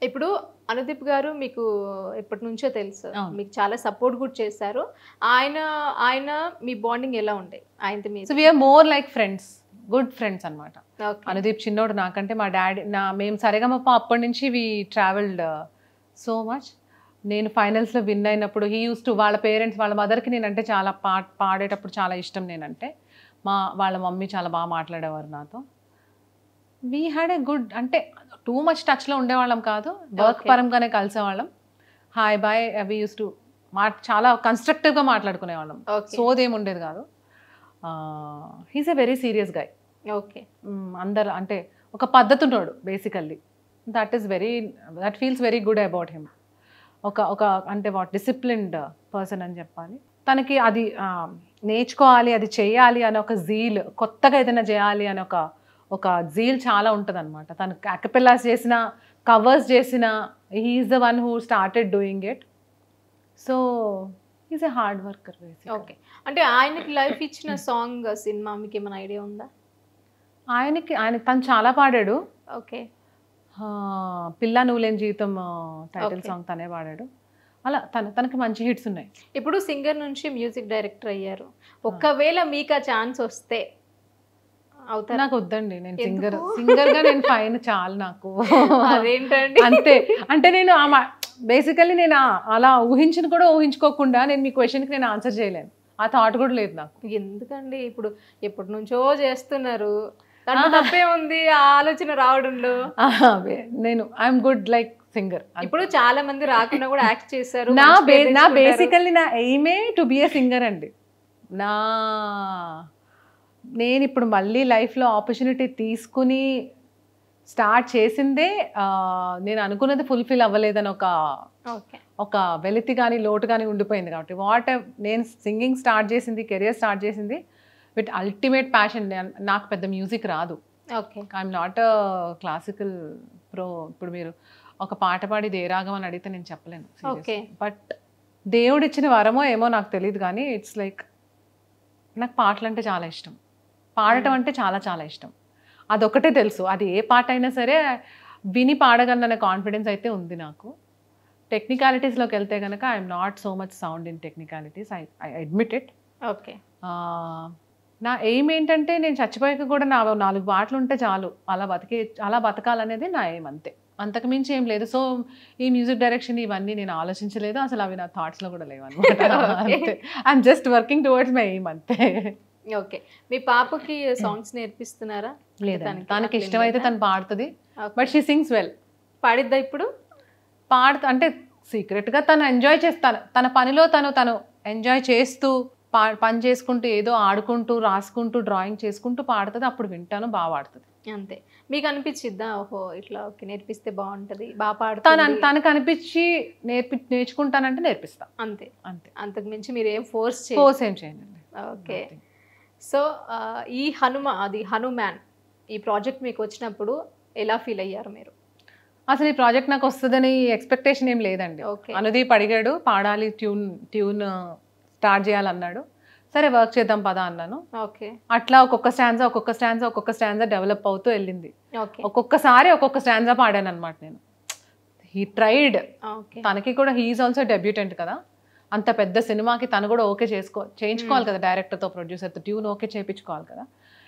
ఇప్పుడు అనుదీప్ గారు మీకు ఎప్పటి నుంచో తెలుసు, మీకు చాలా సపోర్ట్ కూడా చేశారు. ఆయన ఆయన మీ బాండింగ్ ఎలా ఉండే ఆయనతో? So we are more like friends, good friends అనమాట. Okay. అనుదీప్ చిన్నోడు నాకంటే. మా డాడీ మేము సరిగమప్ప అప్పటి నుంచి వీ ట్రావెల్డ్ సో మచ్. నేను ఫైనల్స్లో విన్ అయినప్పుడు హీ యూస్ టు, వాళ్ళ పేరెంట్స్ వాళ్ళ మదర్కి నేనంటే చాలా పాడేటప్పుడు చాలా ఇష్టం. నేనంటే వాళ్ళ మమ్మీ చాలా బాగా మాట్లాడేవారు నాతో. వీ హ్యాడ్ ఏ గుడ్, అంటే టూ మచ్ టచ్లో ఉండేవాళ్ళం కాదు, వర్క్ పరంగానే కలిసేవాళ్ళం. Hi bye we used to చాలా కన్స్ట్రక్టివ్గా మాట్లాడుకునేవాళ్ళం. సోదేం ఉండేది కాదు. He's a very serious guy. Okay. అందరు అంటే ఒక పద్ధతి ఉన్నాడు basically. That feels very good about him. ఒక అంటే డిసిప్లిన్డ్ పర్సన్ అని చెప్పాలి. తనకి అది నేర్చుకోవాలి, అది చేయాలి అని ఒక జీల్, కొత్తగా ఏదైనా చేయాలి అని ఒక జీల్ చాలా ఉంటుంది అనమాట. తను అకపెల్లాస్ చేసిన, కవర్స్ చేసిన, he's the one who started doing it. So he's a hard worker basic. Okay. అంటే ఆయనకి లైఫ్ ఇచ్చిన సాంగ్ సినిమా మీకు ఏమైనా ఐడియా ఉందా? ఆయన తను చాలా పాడాడు. ఓకే. పిల్ల నువ్వులేని జీవితం టైటిల్ సాంగ్ తనే పాడాడు. అలా తనకి మంచి హిట్స్ ఉన్నాయి. ఇప్పుడు సింగర్ నుంచి మ్యూజిక్ డైరెక్టర్ అయ్యారు. ఒకవేళ మీకు ఆ ఛాన్స్ వస్తే అవుతారా? నాకు వద్దండి, నేను సింగర్గా నేను ఫైన్ చాలు నాకు. అదేంటండి? అంతే. అంటే నేను బేసికల్లీ నేను అలా ఊహించిన కూడా ఊహించుకోకుండా నేను మీ క్వశ్చన్కి నేను ఆన్సర్ చేయలేను. ఆ థాట్ కూడా లేదు నాకు. ఎందుకండి? ఇప్పుడు ఎప్పటి నుంచో చేస్తున్నారు, తప్పే ఉంది ఆ ఆలోచన రావడంలో. నేను ఐఎమ్ గుడ్ లైక్ సింగర్. ఇప్పుడు చాలా మంది రాకుండా కూడా యాక్ట్ చేశారు. నా బేసికల్లీ నా ఎయిమే టు బి ఏ సింగర్ అండి. నేను ఇప్పుడు మళ్ళీ లైఫ్లో ఆపర్చునిటీ తీసుకుని స్టార్ట్ చేసిందే నేను అనుకున్నది ఫుల్ఫిల్ అవ్వలేదని ఒక వెలితి కానీ లోటు కానీ ఉండిపోయింది. కాబట్టి నేను సింగింగ్ స్టార్ట్ చేసింది, కెరియర్ స్టార్ట్ చేసింది విత్ అల్టిమేట్ ప్యాషన్. నాకు పెద్ద మ్యూజిక్ రాదు. I'm not a classical pro. ఇప్పుడు మీరు ఒక పాట పాడి ఏ రాగం అని అడిగితే నేను చెప్పలేను. బట్ దేవుడిచ్చిన వరమో ఏమో నాకు తెలియదు, కానీ ఇట్స్ లైక్ నాకు పాటలు అంటే చాలా ఇష్టం, పాడటం అంటే చాలా చాలా ఇష్టం. అదొకటే తెలుసు. అది ఏ పాట అయినా సరే విని పాడగలననే కాన్ఫిడెన్స్ అయితే ఉంది నాకు. టెక్నికాలిటీస్లోకి వెళ్తే కనుక I'm not so much sound in technicalities, I admit it. Okay. నా ఎయిమ్ ఏంటంటే నేను చచ్చిపోయాక కూడా నా 4 పాటలు ఉంటే చాలు, అలా బతకాలనేది నా ఎయిమ్, అంతే. అంతకు మించి ఏం లేదు. సో ఈ మ్యూజిక్ డైరెక్షన్ ఇవన్నీ నేను ఆలోచించలేదు అసలు, అవి నా థాట్స్లో కూడా లేవు అనమాట. అంతే, I'm just working towards my aim, అంతే. ఓకే. మీ పాపకి సాంగ్స్ నేర్పిస్తున్నారా? లేదండి, తనకి ఇష్టమైతే తను పాడుతుంది. But she sings well. పాడిద్దా ఇప్పుడు? అంటే సీక్రెట్గా తను ఎంజాయ్ చేస్తాను, తన పనిలో తను ఎంజాయ్ చేస్తూ పని చేసుకుంటూ ఏదో ఆడుకుంటూ రాసుకుంటూ డ్రాయింగ్ చేసుకుంటూ పాడుతుంది. అప్పుడు వింటాను, బాగా పాడుతుంది. అంతే. మీకు అనిపించిద్దా ఓహో ఇట్లా ఓకే నేర్పిస్తే బాగుంటుంది, బాగా పాడుతుంది? తనకు అనిపించి నేర్చుకుంటానంటే నేర్పిస్తా, అంతే. అంతకు మించి మీరు ఏం ఫోర్స్ ఏం చేయండి. ఓకే. సో ఈ హనుమాన్ ఈ ప్రాజెక్ట్ మీకు వచ్చినప్పుడు ఎలా ఫీల్ అయ్యారు మీరు? అసలు ఈ ప్రాజెక్ట్ నాకు వస్తుందని ఎక్స్పెక్టేషన్ ఏం లేదండి. అనుదీప్ అడిగాడు, పాడాలి, ట్యూన్ స్టార్ట్ చేయాలన్నాడు. సరే వర్క్ చేద్దాం పదా అన్నాను. అట్లా ఒక్కొక్క స్టాంజా డెవలప్ అవుతూ వెళ్ళింది. ఒక్కొక్కసారి ఒక్కొక్క స్టాంజా పాడాను అనమాట నేను. He tried. తనకి కూడా హీఈస్ ఆల్సో డెబ్యూటెంట్ కదా, అంత పెద్ద సినిమాకి తను కూడా ఓకే చేయించుకోవాలి కదా, డైరెక్టర్తో ప్రొడ్యూసర్తో ట్యూన్ ఓకే చేయించుకోవాలి కదా.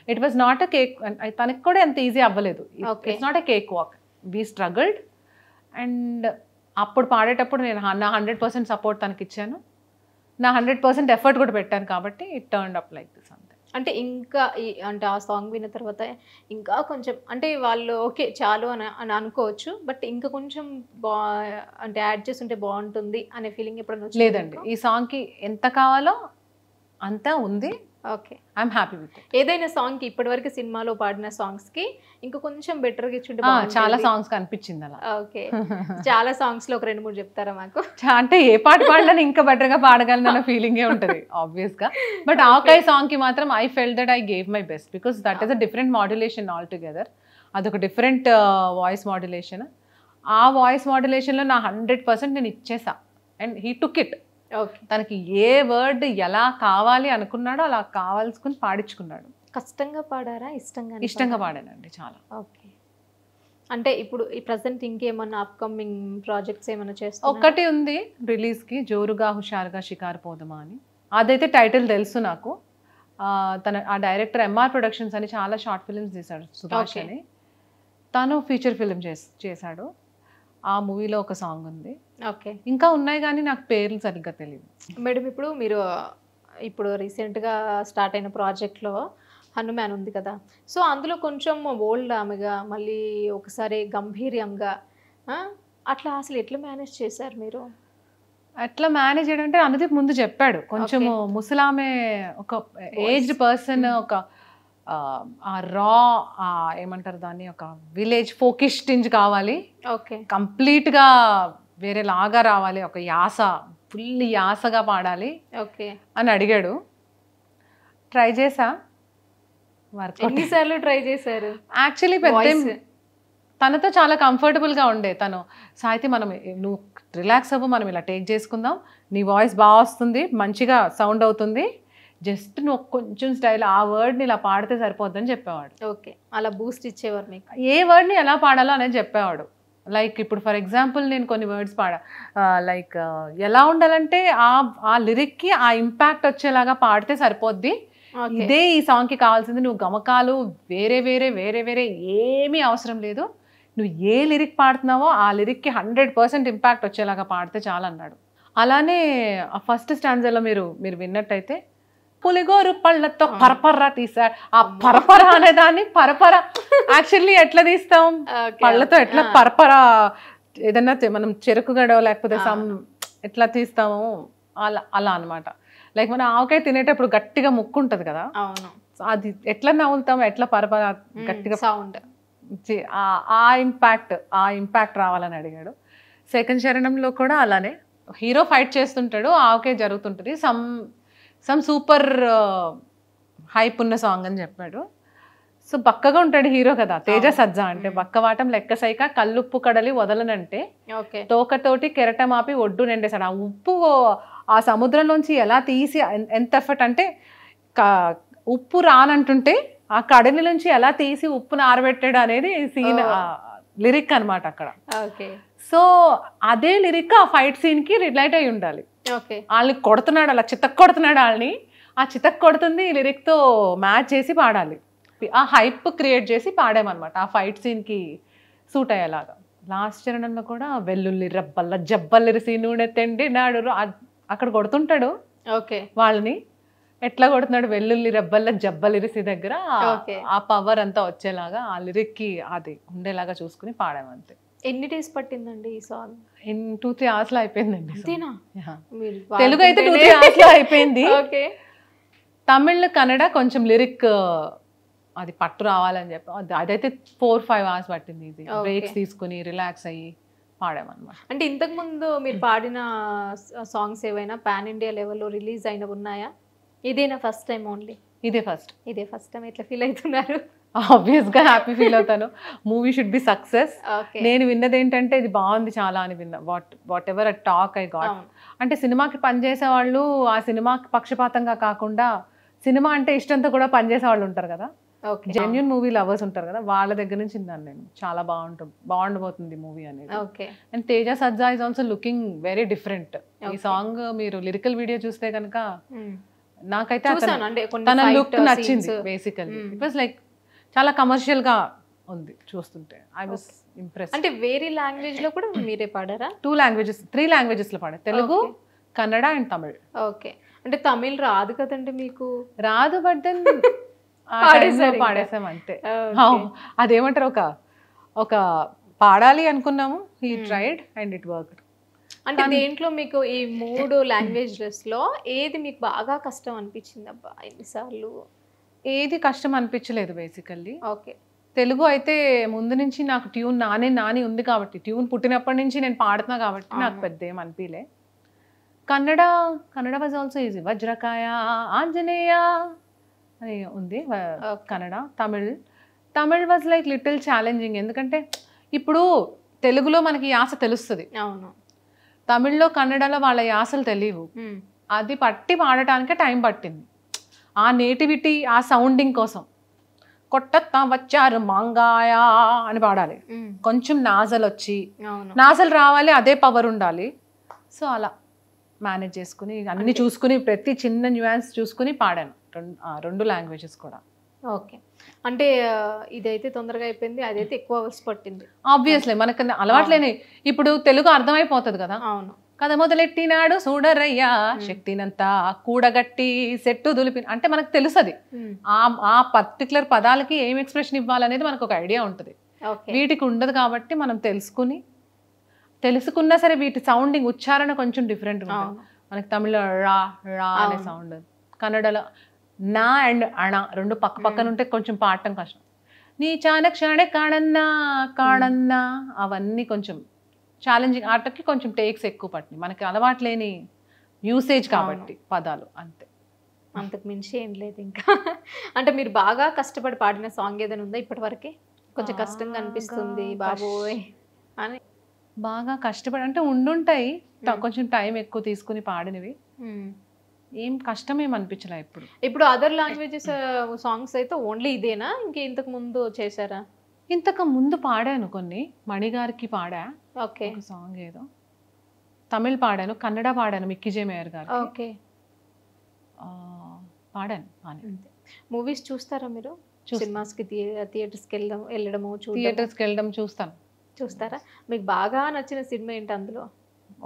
It was not a cake. తనకి కూడా ఎంత ఈజీ అవ్వలేదు. It's not a cake walk. We struggled. And అప్పుడు పాడేటప్పుడు నేను నా 100% సపోర్ట్ తనకి ఇచ్చాను, నా 100% ఎఫర్ట్ కూడా పెట్టాను. కాబట్టి it turned up like this. అంతే. అంటే ఇంకా అంటే ఆ సాంగ్ విన్న తర్వాత ఇంకా కొంచెం అంటే వాళ్ళు ఓకే చాలు అని అనుకోవచ్చు, బట్ ఇంకా కొంచెం అంటే యాడ్ చేస్తుంటే బాగుంటుంది అనే ఫీలింగ్ ఎప్పుడైనా? లేదండి, ఈ సాంగ్కి ఎంత కావాలో అంతా ఉంది. Okay, I'm happy with it. ఏదైనా సాంగ్కి ఇప్పటివరకు సినిమాలో పాడిన సాంగ్స్కి ఇంకా కొంచెం బెటర్గా ఇచ్చుంటే చాలా సాంగ్స్ అనిపించింది అలా. ఓకే, చాలా సాంగ్స్లో ఒక 2-3 చెప్తారా మాకు? అంటే ఏ పాట పాడినా ఇంకా బెటర్గా పాడగలనన్న ఫీలింగే ఉంటుంది ఆబ్వియస్గా. బట్ ఆకాయ్ సాంగ్కి మాత్రం I felt that I gave my best, because that is a different modulation all together. అదొక డిఫరెంట్ వాయిస్ మాడ్యులేషన్. ఆ వాయిస్ మాడ్యులేషన్లో నా 100% నేను ఇచ్చేసా. And he took it. తనకి ఏ వర్డ్ ఎలా కావాలి అనుకున్నాడో అలా కావాల్సుకుని పాడించుకున్నాడు. కష్టంగా పాడారా? ఇష్టంగా పాడానండి చాలా. ఓకే. అంటే ఇప్పుడు ఈ ప్రెసెంట్ ఇంకేమన్నా అప్కమింగ్ ప్రాజెక్ట్స్ ఏమైనా చేస్తున్నారు? ఒక్కటి ఉంది రిలీజ్కి, జోరుగా హుషారుగా షికారు పోదమా అని. అదైతే టైటిల్ తెలుసు నాకు. ఆ డైరెక్టర్ ఎంఆర్ ప్రొడక్షన్స్ అని చాలా షార్ట్ ఫిల్మ్స్ తీశాడు, సుభాష్ అని. తను ఫీచర్ ఫిల్మ్ చేశాడు. ఆ మూవీలో ఒక సాంగ్ ఉంది. ఓకే. ఇంకా ఉన్నాయి కానీ నాకు పేర్లు సరిగ్గా తెలియదు. మేడం ఇప్పుడు రీసెంట్గా స్టార్ట్ అయిన ప్రాజెక్ట్లో హనుమాన్ ఉంది కదా, సో అందులో కొంచెం ఓల్డ్ ఆమెగా మళ్ళీ ఒకసారి గంభీర్యంగా అట్లా అసలు ఎట్లా మేనేజ్ చేశారు మీరు? అట్లా మేనేజ్ చేయడం అంటే అనుదీప్ ముందు చెప్పాడు, కొంచెం ముసలామె, ఒక ఏజ్డ్ పర్సన్, ఒక రా ఏమంటారు దాన్ని, ఒక విలేజ్ ఫోకిష్ టింజ్ కావాలి, కంప్లీట్గా వేరే లాగా రావాలి, ఒక యాస, ఫుల్ యాసగా పాడాలి అని అడిగాడు. ట్రై చేసా. ఎన్నిసార్లు ట్రై చేశారు? యాక్చువల్లీ పెద్ద తనతో చాలా కంఫర్టబుల్గా ఉండే. తను సాయితి మనం నువ్వు రిలాక్స్ అవ్వు, మనం ఇలా టేక్ చేసుకుందాం, నీ వాయిస్ బాగా వస్తుంది, మంచిగా సౌండ్ అవుతుంది, జస్ట్ నువ్వు కొంచెం స్టైల్ ఆ వర్డ్ని ఇలా పాడితే సరిపోద్దని చెప్పేవాడు. ఓకే, అలా బూస్ట్ ఇచ్చేవారు మీకు? ఏ వర్డ్ని ఎలా పాడాలో అనేది చెప్పేవాడు. లైక్ ఇప్పుడు ఫర్ ఎగ్జాంపుల్ నేను కొన్ని వర్డ్స్ లైక్ ఎలా ఉండాలంటే ఆ లిరిక్కి ఆ ఇంపాక్ట్ వచ్చేలాగా పాడితే సరిపోద్ది, ఇదే ఈ సాంగ్కి కావాల్సింది, నువ్వు గమకాలు వేరే వేరే వేరే వేరే ఏమీ అవసరం లేదు, నువ్వు ఏ లిరిక్ పాడుతున్నావో ఆ లిరిక్కి 100% ఇంపాక్ట్ వచ్చేలాగా పాడితే చాలు అన్నాడు. అలానే ఆ ఫస్ట్ స్టాండ్జలో మీరు విన్నట్టయితే, పులిగోరు పళ్ళతో పరపర తీసాడు. ఆ పరపర అనే దాన్ని పరపర యాక్చువల్లీ ఎట్లా తీస్తాం, పళ్ళతో ఎట్లా పరపర, ఏదన్నా మనం చెరుకు గడో లేకపోతే ఎట్లా తీస్తాము అలా అనమాట. లైక్ మన ఆవకాయ తినేటప్పుడు గట్టిగా ముక్కు ఉంటుంది కదా, అది ఎట్లా నవ్వుతాం, ఎట్లా పరపర గట్టిగా సౌండ్, ఆ ఇంపాక్ట్ రావాలని అడిగాడు. సెకండ్ చరణంలో కూడా అలానే హీరో ఫైట్ చేస్తుంటాడు, ఆవకాయ జరుగుతుంటుంది, సమ్ సూపర్ హైప్ ఉన్న సాంగ్ అని చెప్పాడు. సో బక్కగా ఉంటాడు హీరో కదా, తేజ సజ్జా అంటే, బక్కవాటం లెక్క సైక కల్లుప్పు కడలి వదలనంటే, తోకతోటి కెరటమాపి ఒడ్డు నిండేశాడు. ఆ ఉప్పు ఆ సముద్రంలోంచి ఎలా తీసి, ఎంత ఎఫర్ట్ అంటే, ఉప్పు రానంటుంటే ఆ కడలి నుంచి ఎలా తీసి ఉప్పును ఆరబెట్టాడు అనేది సీన్, లిరిక్ అనమాట అక్కడ. సో అదే లిరిక్ ఆ ఫైట్ సీన్ కి రిలేట్ అయి ఉండాలి. వాళ్ళని కొడుతున్నాడు, అలా చితక్ కొడుతున్నాడు వాళ్ళని, ఆ చితక్ కొడుతుంది ఈ లిరిక్ తో మ్యాచ్ చేసి పాడాలి, ఆ హైప్ క్రియేట్ చేసి పాడామన్నమాట ఆ ఫైట్ సీన్ కి సూట్ అయ్యేలాగా. లాస్ట్ చరణంలో కూడా వెల్లుల్లి రబ్బల్ల జబ్బల్లిరిసి నూనె తెండి నాడు అక్కడ కొడుతుంటాడు వాళ్ళని, ఎట్లా కొడుతున్నాడు, వెల్లుల్లి రెబ్బల్ల జబ్బలిరిసి దగ్గర ఆ పవర్ అంతా వచ్చేలాగా ఆ లిరిక్ కి అది ఉండేలాగా చూసుకుని పాడామంతే. ఎన్ని డేస్ పట్టిందండి ఈ సాంగ్? 2-3 hours లో అయిపోయిందండి. తెలుగు అయితే 2-3 hours లో అయిపోయింది. తమిళ్ కన్నడ కొంచెం లిరిక్ అది పట్టు రావాలని చెప్పి అదైతే 4-5 hours పట్టింది. ఇది బ్రేక్స్ తీసుకుని రిలాక్స్ అయ్యి పాడామన్నమాట. అంటే ఇంతకు ముందు మీరు పాడిన సాంగ్స్ ఏవైనా పాన్ ఇండియా లెవెల్లో రిలీజ్ అయిన ఉన్నాయా? ఇదేనా ఫస్ట్ టైం? ఓన్లీ ఇదే ఫస్ట్ టైం. ఎట్లా ఫీల్ అవుతున్నారు? ఆబ్వియస్గా హ్యాపీ ఫీల్ అవుతాను. Movie should be success. నేను విన్నది ఏంటంటే ఇది బాగుంది చాలా అని విన్నా. What ever a talk I got. అంటే సినిమాకి పనిచేసే వాళ్ళు ఆ సినిమాకి పక్షపాతంగా కాకుండా సినిమా అంటే ఇష్టంతో కూడా పనిచేసే వాళ్ళు ఉంటారు కదా, జెన్యూన్ మూవీ లవర్స్ ఉంటారు కదా, వాళ్ళ దగ్గర నుంచి విన్నాను నేను. చాలా బాగుండబోతుంది మూవీ అనేది. And Teja Sajja is also looking very different. ఈ సాంగ్ మీరు లిరికల్ వీడియో చూస్తే కనుక నాకైతే తన లుక్ నచ్చింది. బేసికల్లీ ఇట్ వాస్ లైక్ చాలా కమర్షియల్ గా ఉంది చూస్తుంటే. I was impressed. అంటే వేరే లాంగ్వేజ్ లో కూడా మీరే పాడారా? 3 languages లో పాడా, తెలుగు, కన్నడ అండ్ తమిళ్. ఓకే. అంటే తమిళ్ రాదు కదండి మీకు? రాదు, బట్ దెన్ పాడేసాం అంతే. అదేమంటారు, ఒక పాడాలి అనుకున్నాము, he tried and it worked. అంటే దేంట్లో మీకు ఈ 3 languages లో ఏది మీకు బాగా కష్టం అనిపించింది? అబ్బా ఎన్నిసార్లు? ఏది కష్టం అనిపించలేదు బేసికల్లీ. ఓకే. తెలుగు అయితే ముందు నుంచి నాకు ట్యూన్ నాని ఉంది కాబట్టి, ట్యూన్ పుట్టినప్పటి నుంచి నేను పాడుతున్నా కాబట్టి నాకు పెద్ద ఏం అనిపించలే. Kannada was also easy. Vajrakaya Anjaneya అని ఉంది Kannada. Tamil was like little challenging. ఎందుకంటే ఇప్పుడు తెలుగులో మనకి యాస తెలుస్తుంది, తమిళ్లో కన్నడలో వాళ్ళ యాసలు తెలియవు. అది పట్టి పాడటానికే టైం పట్టింది, ఆ నేటివిటీ, ఆ సౌండింగ్ కోసం. కొట్టత్తా వచ్చారు మాంగాయ అని పాడాలి. కొంచెం నాజల్ వచ్చి అవును నాజల్ రావాలి, అదే పవర్ ఉండాలి. సో అలా మేనేజ్ చేసుకుని అన్ని చూసుకుని ప్రతి చిన్న న్యూయాన్స్ చూసుకుని పాడాను రెండు లాంగ్వేజెస్ కూడా. ఓకే. అంటే ఇదైతే తొందరగా అయిపోయింది, అదైతే ఎక్కువ అవర్స్ పట్టింది. ఆబ్వియస్లీ మనకు అలవాట్లేని ఇప్పుడు తెలుగు అర్థమైపోతుంది కదా. అవును. కథ మొదలెట్టినాడు చూడరయ్యా శక్తినంతా కూడగట్టి సెట్టు దులిపి అంటే మనకు తెలుసు అది. ఆ పర్టికులర్ పదాలకి ఏం ఎక్స్ప్రెషన్ ఇవ్వాలనేది మనకు ఒక ఐడియా ఉంటుంది. వీటికి ఉండదు కాబట్టి మనం తెలుసుకున్నా సరే వీటి సౌండింగ్ ఉచ్చారణ కొంచెం డిఫరెంట్ ఉంటుంది. మనకి తమిళ రా రా అనే సౌండ్, కన్నడలో నా అండ్ అణ రెండు పక్క పక్కన ఉంటే కొంచెం పాడటం కష్టం. నీ చాణక్షణే కాణన్నా అవన్నీ కొంచెం ఛాలెంజింగ్. ఆటకి కొంచెం టేక్స్ ఎక్కువ పట్టినాయి, మనకి అలవాట్లేని యూసేజ్ కాబట్టి పదాలు అంతే. అంతకు మించి ఏం లేదు ఇంకా. అంటే మీరు బాగా కష్టపడి పాడిన సాంగ్ ఏదైనా ఉందా ఇప్పటి వరకే? కొంచెం కష్టంగా అనిపిస్తుంది బాబోయ్ అని. బాగా కష్టపడి అంటే ఉండుంటాయి, కొంచెం టైం ఎక్కువ తీసుకుని పాడినవి. ఏం కష్టం ఏం అనిపించలే ఇప్పుడు. ఇప్పుడు అదర్ లాంగ్వేజెస్ సాంగ్స్ అయితే ఓన్లీ ఇదేనా, ఇంకా ఇంతకు ముందు చేశారా? ఇంతకు ముందు పాడాను కొన్ని, మణిగారికి పాడా ఓకే సాంగ్ ఏదో, తమిళ్ పాడాను, కన్నడ పాడాను మిక్కీ జే మేయర్ గారు. ఓకే పాడాను. మూవీస్ చూస్తారా మీరు? సినిమాస్కి థియేటర్స్కి వెళ్ళడము థియేటర్స్కి వెళ్ళడం చూస్తారా? మీకు బాగా నచ్చిన సినిమా ఏంటి అందులో?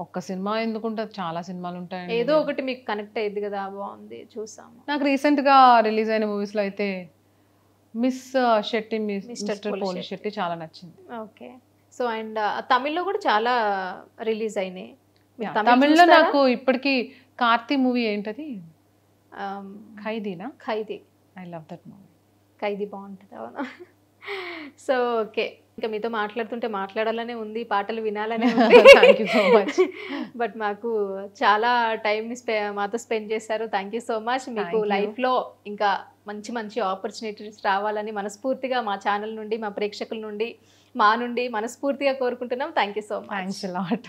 ఒక్క సినిమా ఎందుకుంటుంది, చాలా సినిమాలు ఉంటాయి. ఏదో ఒకటి మీకు కనెక్ట్ అయ్యింది కదా, బాగుంది చూసాము. నాకు రీసెంట్గా రిలీజ్ అయిన మూవీస్లో అయితే miss Shetty, mister police Shetty చాలా నచ్చింది. ఓకే. సో అండ్ తమిళ్లో కూడా చాలా రిలీజ్ అయినాయి. తమిళ్లో నాకు ఇప్పటికీ కార్తీ మూవీ ఏంటది, ఖైదీనా? Khaidi. I love that movie. Khaidi బాగుంటుంది. అవును. సో ఓకే, ఇంకా మీతో మాట్లాడుతుంటే మాట్లాడాలనే ఉంది, పాటలు వినాలనే ఉంది. Thank you so much. But మాకు చాలా టైంని మాతో స్పెండ్ చేశారు. Thank you so much. మీకు లైఫ్లో ఇంకా మంచి మంచి ఆపర్చునిటీస్ రావాలని మనస్ఫూర్తిగా మా ఛానల్ నుండి, మా ప్రేక్షకుల నుండి, మా నుండి మనస్ఫూర్తిగా కోరుకుంటున్నాం. Thank you so much. Thanks a lot.